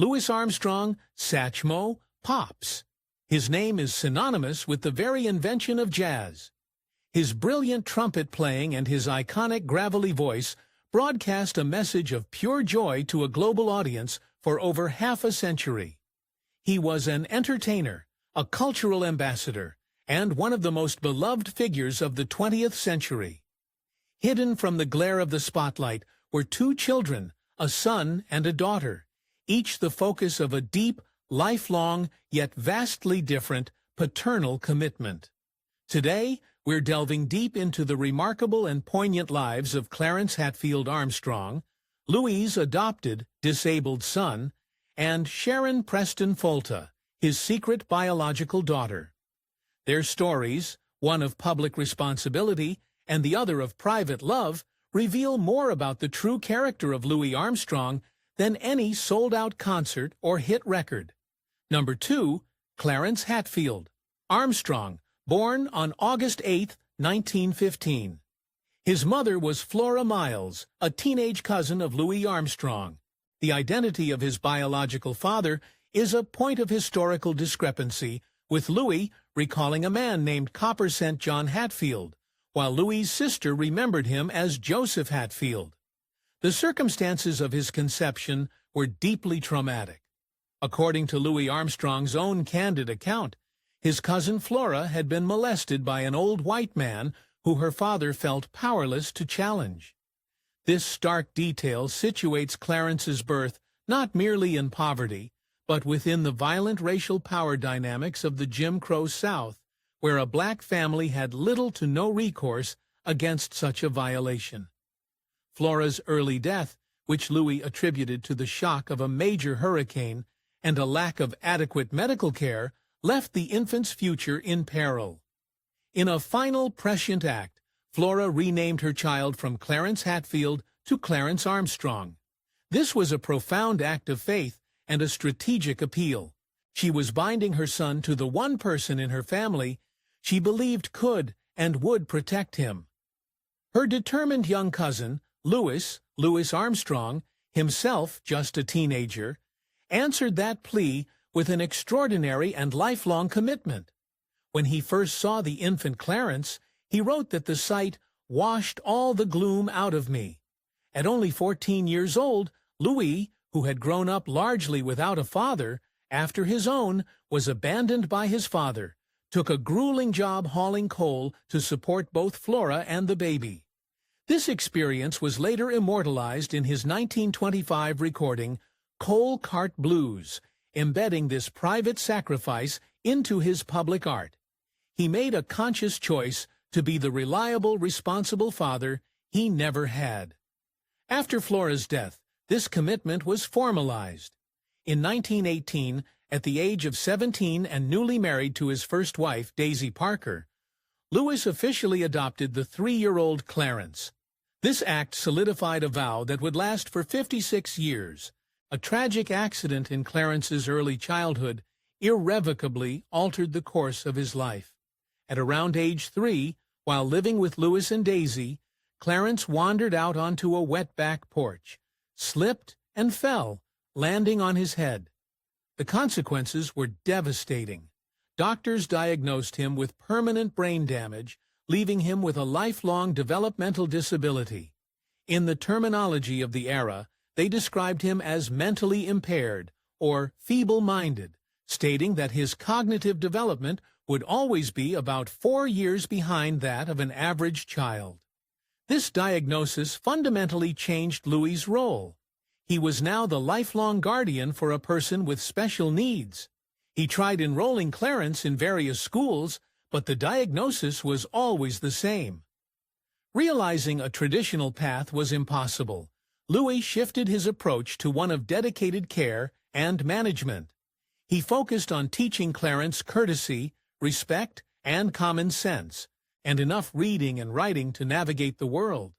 Louis Armstrong, Satchmo, Pops. His name is synonymous with the very invention of jazz. His brilliant trumpet playing and his iconic gravelly voice broadcast a message of pure joy to a global audience for over half a century. He was an entertainer, a cultural ambassador, and one of the most beloved figures of the 20th century. Hidden from the glare of the spotlight were two children, a son and a daughter, each the focus of a deep, lifelong, yet vastly different, paternal commitment. Today, we're delving deep into the remarkable and poignant lives of Clarence Hatfield Armstrong, Louis' adopted, disabled son, and Sharon Preston Folta, his secret biological daughter. Their stories, one of public responsibility and the other of private love, reveal more about the true character of Louis Armstrong than any sold-out concert or hit record. Number 2, Clarence Hatfield Armstrong, born on August 8, 1915. His mother was Flora Miles, a teenage cousin of Louis Armstrong. The identity of his biological father is a point of historical discrepancy, with Louis recalling a man named Copper-Cent John Hatfield, while Louis's sister remembered him as Joseph Hatfield. The circumstances of his conception were deeply traumatic. According to Louis Armstrong's own candid account, his cousin Flora had been molested by an old white man who her father felt powerless to challenge. This stark detail situates Clarence's birth not merely in poverty, but within the violent racial power dynamics of the Jim Crow South, where a black family had little to no recourse against such a violation. Flora's early death, which Louis attributed to the shock of a major hurricane and a lack of adequate medical care, left the infant's future in peril. In a final prescient act, Flora renamed her child from Clarence Hatfield to Clarence Armstrong. This was a profound act of faith and a strategic appeal. She was binding her son to the one person in her family she believed could and would protect him. Her determined young cousin, Louis Armstrong, himself just a teenager, answered that plea with an extraordinary and lifelong commitment. When he first saw the infant Clarence, he wrote that the sight washed all the gloom out of me. At only 14 years old, Louis, who had grown up largely without a father, after his own, was abandoned by his father, took a grueling job hauling coal to support both Flora and the baby. This experience was later immortalized in his 1925 recording, Coal Cart Blues, embedding this private sacrifice into his public art. He made a conscious choice to be the reliable, responsible father he never had. After Flora's death, this commitment was formalized. In 1918, at the age of 17 and newly married to his first wife, Daisy Parker, Louis officially adopted the 3-year-old Clarence. This act solidified a vow that would last for 56 years. A tragic accident in Clarence's early childhood irrevocably altered the course of his life. At around age 3, while living with Louis and Daisy, Clarence wandered out onto a wet back porch, slipped and fell, landing on his head. The consequences were devastating. Doctors diagnosed him with permanent brain damage, leaving him with a lifelong developmental disability. In the terminology of the era, they described him as mentally impaired or feeble-minded, stating that his cognitive development would always be about 4 years behind that of an average child. This diagnosis fundamentally changed Louis's role. He was now the lifelong guardian for a person with special needs. He tried enrolling Clarence in various schools, but the diagnosis was always the same. Realizing a traditional path was impossible, Louis shifted his approach to one of dedicated care and management. He focused on teaching Clarence courtesy, respect, and common sense, and enough reading and writing to navigate the world.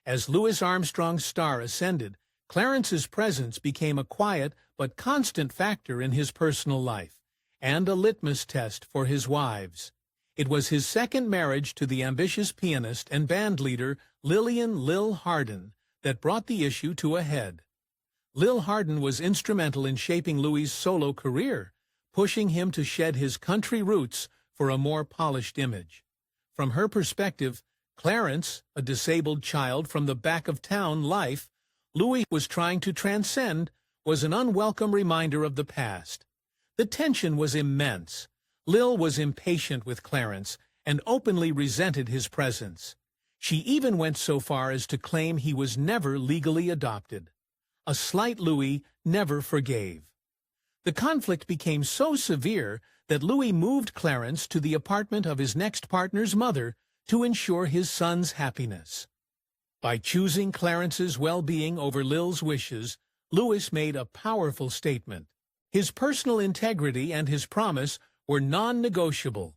As Louis Armstrong's star ascended, Clarence's presence became a quiet but constant factor in his personal life, and a litmus test for his wives. It was his second marriage to the ambitious pianist and bandleader Lillian "Lil" Hardin that brought the issue to a head. Lil Hardin was instrumental in shaping Louis's solo career, pushing him to shed his country roots for a more polished image. From her perspective, Clarence, a disabled child from the back-of-town life Louis was trying to transcend, was an unwelcome reminder of the past. The tension was immense. Lil was impatient with Clarence and openly resented his presence. She even went so far as to claim he was never legally adopted. A slight Louis never forgave. The conflict became so severe that Louis moved Clarence to the apartment of his next partner's mother to ensure his son's happiness. By choosing Clarence's well-being over Lil's wishes, Louis made a powerful statement. His personal integrity and his promise were non-negotiable.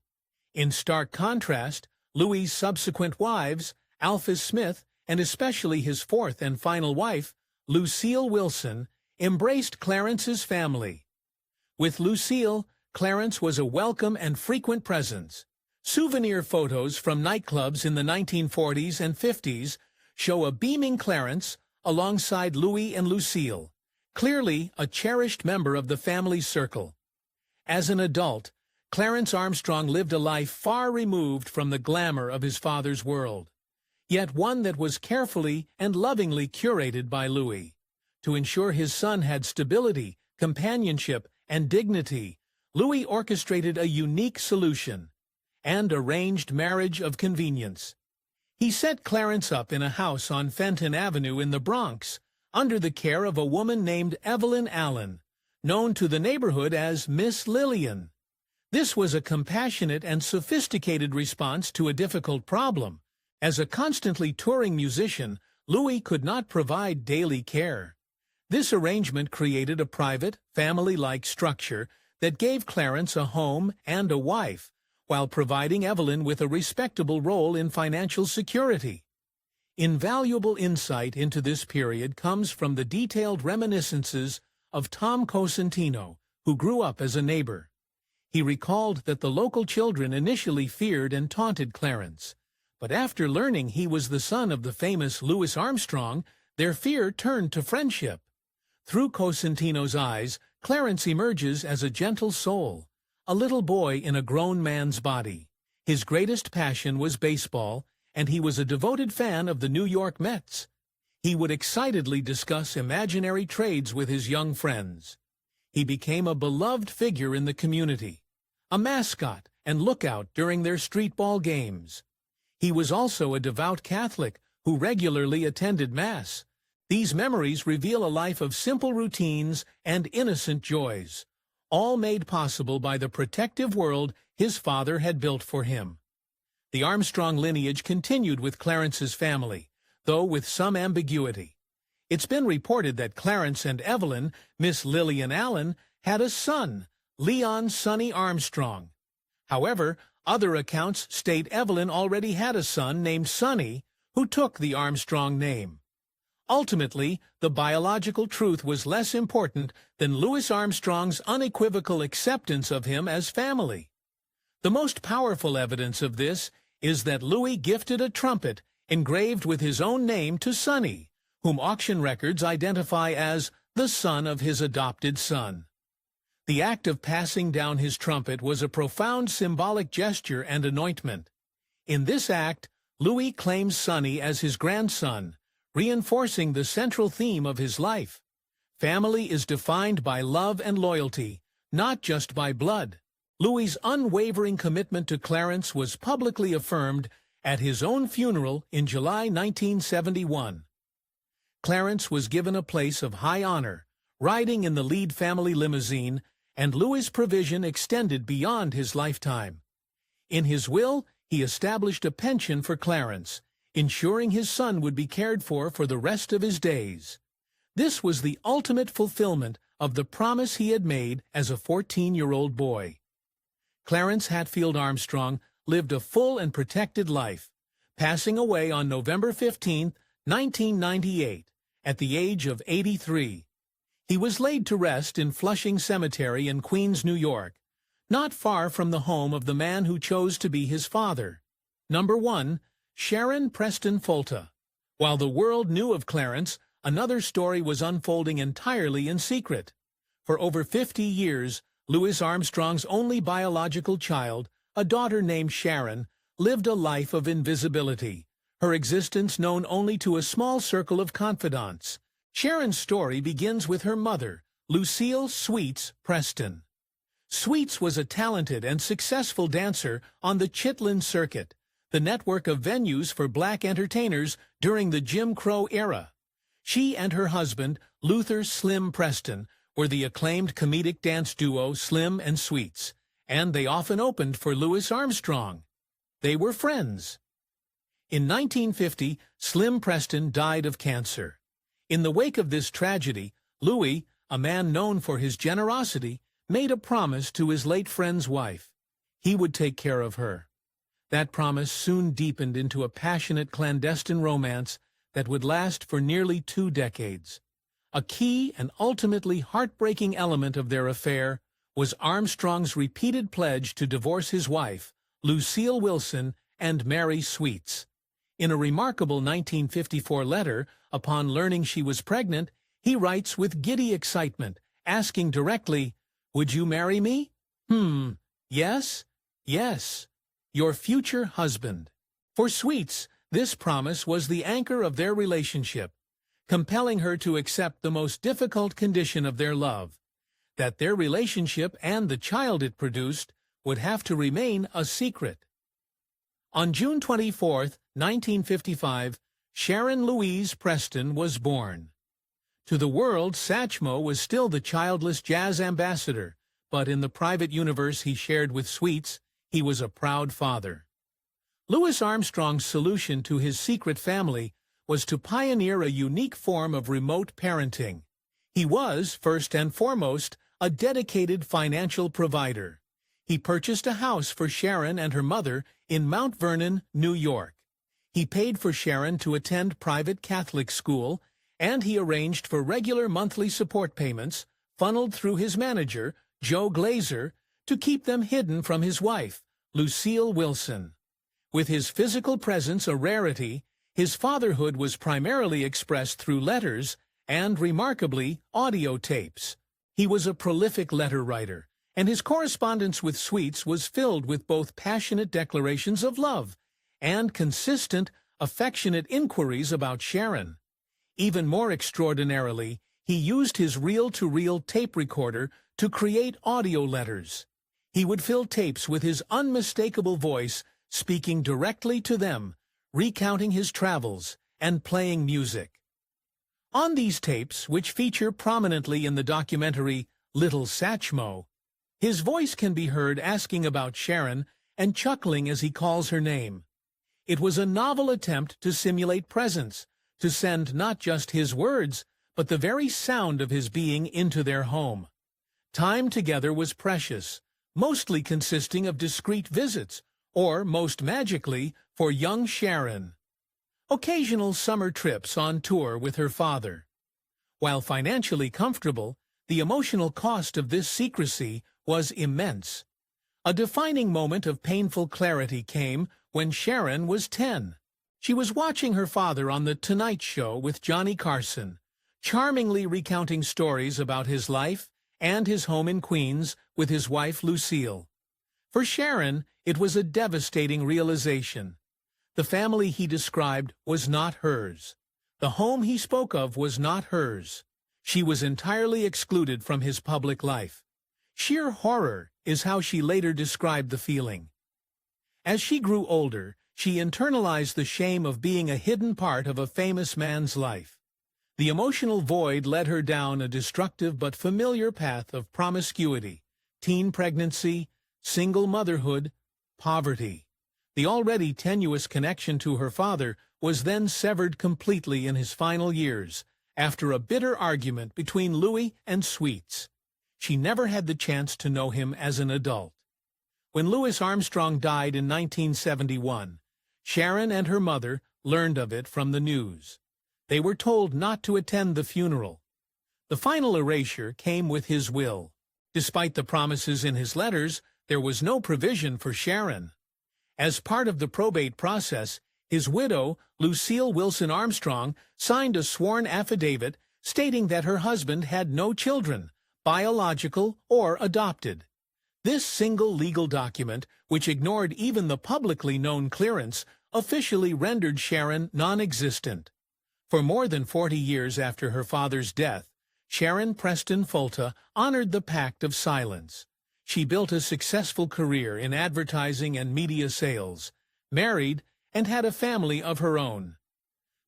In stark contrast, Louis's subsequent wives, Alphys Smith, and especially his fourth and final wife, Lucille Wilson, embraced Clarence's family. With Lucille, Clarence was a welcome and frequent presence. Souvenir photos from nightclubs in the 1940s and 50s show a beaming Clarence alongside Louis and Lucille, clearly a cherished member of the family circle. As an adult, Clarence Armstrong lived a life far removed from the glamour of his father's world, yet one that was carefully and lovingly curated by Louis. To ensure his son had stability, companionship, and dignity, Louis orchestrated a unique solution, and arranged marriage of convenience. He set Clarence up in a house on Fenton Avenue in the Bronx, under the care of a woman named Evelyn Allen, known to the neighborhood as Miss Lillian. This was a compassionate and sophisticated response to a difficult problem. As a constantly touring musician, Louis could not provide daily care. This arrangement created a private, family-like structure that gave Clarence a home and a wife, while providing Evelyn with a respectable role in financial security. Invaluable insight into this period comes from the detailed reminiscences of Tom Cosentino, who grew up as a neighbor. He recalled that the local children initially feared and taunted Clarence, but after learning he was the son of the famous Louis Armstrong, their fear turned to friendship. Through Cosentino's eyes, Clarence emerges as a gentle soul, a little boy in a grown man's body. His greatest passion was baseball, and he was a devoted fan of the New York Mets. He would excitedly discuss imaginary trades with his young friends. He became a beloved figure in the community, a mascot and lookout during their street ball games. He was also a devout Catholic who regularly attended Mass. These memories reveal a life of simple routines and innocent joys, all made possible by the protective world his father had built for him. The Armstrong lineage continued with Clarence's family, though with some ambiguity. It's been reported that Clarence and Evelyn, Miss Lillian Allen, had a son, Leon Sonny Armstrong. However, other accounts state Evelyn already had a son named Sonny, who took the Armstrong name. Ultimately, the biological truth was less important than Louis Armstrong's unequivocal acceptance of him as family. The most powerful evidence of this is that Louis gifted a trumpet engraved with his own name to Sonny, whom auction records identify as the son of his adopted son. The act of passing down his trumpet was a profound symbolic gesture and anointment. In this act, Louis claims Sonny as his grandson, reinforcing the central theme of his life. Family is defined by love and loyalty, not just by blood. Louis's unwavering commitment to Clarence was publicly affirmed at his own funeral in July 1971. Clarence was given a place of high honor, riding in the lead family limousine, and Louis's provision extended beyond his lifetime. In his will, he established a pension for Clarence, ensuring his son would be cared for the rest of his days. This was the ultimate fulfillment of the promise he had made as a 14-year-old boy. Clarence Hatfield Armstrong lived a full and protected life, passing away on November 15, 1998, at the age of 83. He was laid to rest in Flushing Cemetery in Queens, New York, not far from the home of the man who chose to be his father. Number 1. Sharon Preston Folta. While the world knew of Clarence, another story was unfolding entirely in secret. For over 50 years, Louis Armstrong's only biological child, a daughter named Sharon, lived a life of invisibility, her existence known only to a small circle of confidants. Sharon's story begins with her mother, Lucille "Sweets" Preston. Sweets was a talented and successful dancer on the Chitlin circuit, the network of venues for black entertainers during the Jim Crow era. She and her husband, Luther "Slim" Preston, were the acclaimed comedic dance duo Slim and Sweets, and they often opened for Louis Armstrong. They were friends. In 1950, Slim Preston died of cancer. In the wake of this tragedy, Louis, a man known for his generosity, made a promise to his late friend's wife. He would take care of her. That promise soon deepened into a passionate clandestine romance that would last for nearly 2 decades. A key and ultimately heartbreaking element of their affair was Armstrong's repeated pledge to divorce his wife, Lucille Wilson, and marry Sweets. In a remarkable 1954 letter, upon learning she was pregnant, he writes with giddy excitement, asking directly, "Would you marry me?" Yes, yes, your future husband." For Sweets, this promise was the anchor of their relationship, compelling her to accept the most difficult condition of their love, that their relationship and the child it produced would have to remain a secret. On June 24, 1955, Sharon Louise Preston was born. To the world, Satchmo was still the childless jazz ambassador, but in the private universe he shared with Sweets, he was a proud father. Louis Armstrong's solution to his secret family was to pioneer a unique form of remote parenting. He was, first and foremost, a dedicated financial provider. He purchased a house for Sharon and her mother in Mount Vernon, New York. He paid for Sharon to attend private Catholic school, and he arranged for regular monthly support payments, funneled through his manager, Joe Glazer, to keep them hidden from his wife, Lucille Wilson. With his physical presence a rarity, his fatherhood was primarily expressed through letters and, remarkably, audio tapes. He was a prolific letter writer, and his correspondence with Sweets was filled with both passionate declarations of love and consistent, affectionate inquiries about Sharon. Even more extraordinarily, he used his reel-to-reel tape recorder to create audio letters. He would fill tapes with his unmistakable voice, speaking directly to them, recounting his travels, and playing music. On these tapes, which feature prominently in the documentary Little Satchmo, his voice can be heard asking about Sharon and chuckling as he calls her name. It was a novel attempt to simulate presence, to send not just his words, but the very sound of his being into their home. Time together was precious, mostly consisting of discreet visits, or, most magically, for young Sharon, occasional summer trips on tour with her father. While financially comfortable, the emotional cost of this secrecy was immense. A defining moment of painful clarity came when Sharon was 10. She was watching her father on The Tonight Show with Johnny Carson, charmingly recounting stories about his life and his home in Queens with his wife Lucille. For Sharon, it was a devastating realization. The family he described was not hers. The home he spoke of was not hers. She was entirely excluded from his public life. Sheer horror is how she later described the feeling. As she grew older, she internalized the shame of being a hidden part of a famous man's life. The emotional void led her down a destructive but familiar path of promiscuity, teen pregnancy, single motherhood, poverty. The already tenuous connection to her father was then severed completely in his final years, after a bitter argument between Louis and Sweets. She never had the chance to know him as an adult. When Louis Armstrong died in 1971, Sharon and her mother learned of it from the news. They were told not to attend the funeral. The final erasure came with his will. Despite the promises in his letters, there was no provision for Sharon. As part of the probate process, His widow, Lucille Wilson Armstrong, signed a sworn affidavit stating that her husband had no children, biological or adopted. This single legal document, which ignored even the publicly known clearance, officially rendered Sharon non-existent. For more than 40 years after her father's death, Sharon Preston Fulta honored the pact of silence. She built a successful career in advertising and media sales, married, and had a family of her own.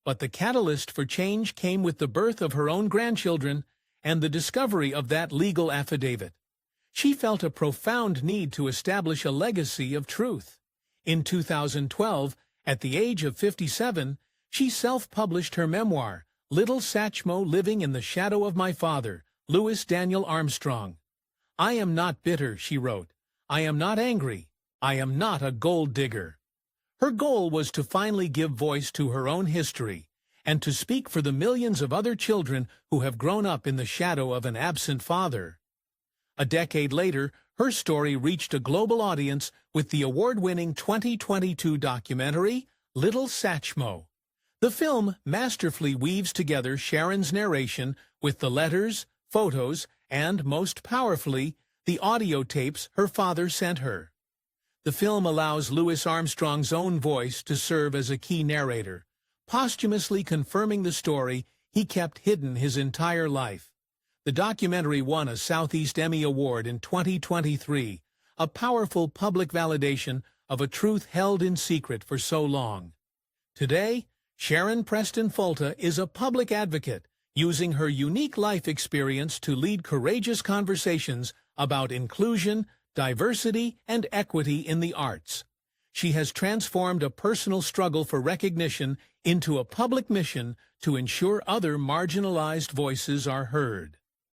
But the catalyst for change came with the birth of her own grandchildren and the discovery of that legal affidavit. She felt a profound need to establish a legacy of truth. In 2012, at the age of 57, she self-published her memoir, Little Satchmo Living in the Shadow of My Father, Louis Daniel Armstrong. I am not bitter, she wrote. I am not angry. I am not a gold digger. Her goal was to finally give voice to her own history and to speak for the millions of other children who have grown up in the shadow of an absent father. A decade later, her story reached a global audience with the award-winning 2022 documentary, Little Satchmo. The film masterfully weaves together Sharon's narration with the letters, photos, and, most powerfully, the audio tapes her father sent her. The film allows Louis Armstrong's own voice to serve as a key narrator, posthumously confirming the story he kept hidden his entire life. The documentary won a Southeast Emmy Award in 2023, a powerful public validation of a truth held in secret for so long. Today, Sharon Preston Fulta is a public advocate, using her unique life experience to lead courageous conversations about inclusion, diversity, and equity in the arts. She has transformed a personal struggle for recognition into a public mission to ensure other marginalized voices are heard.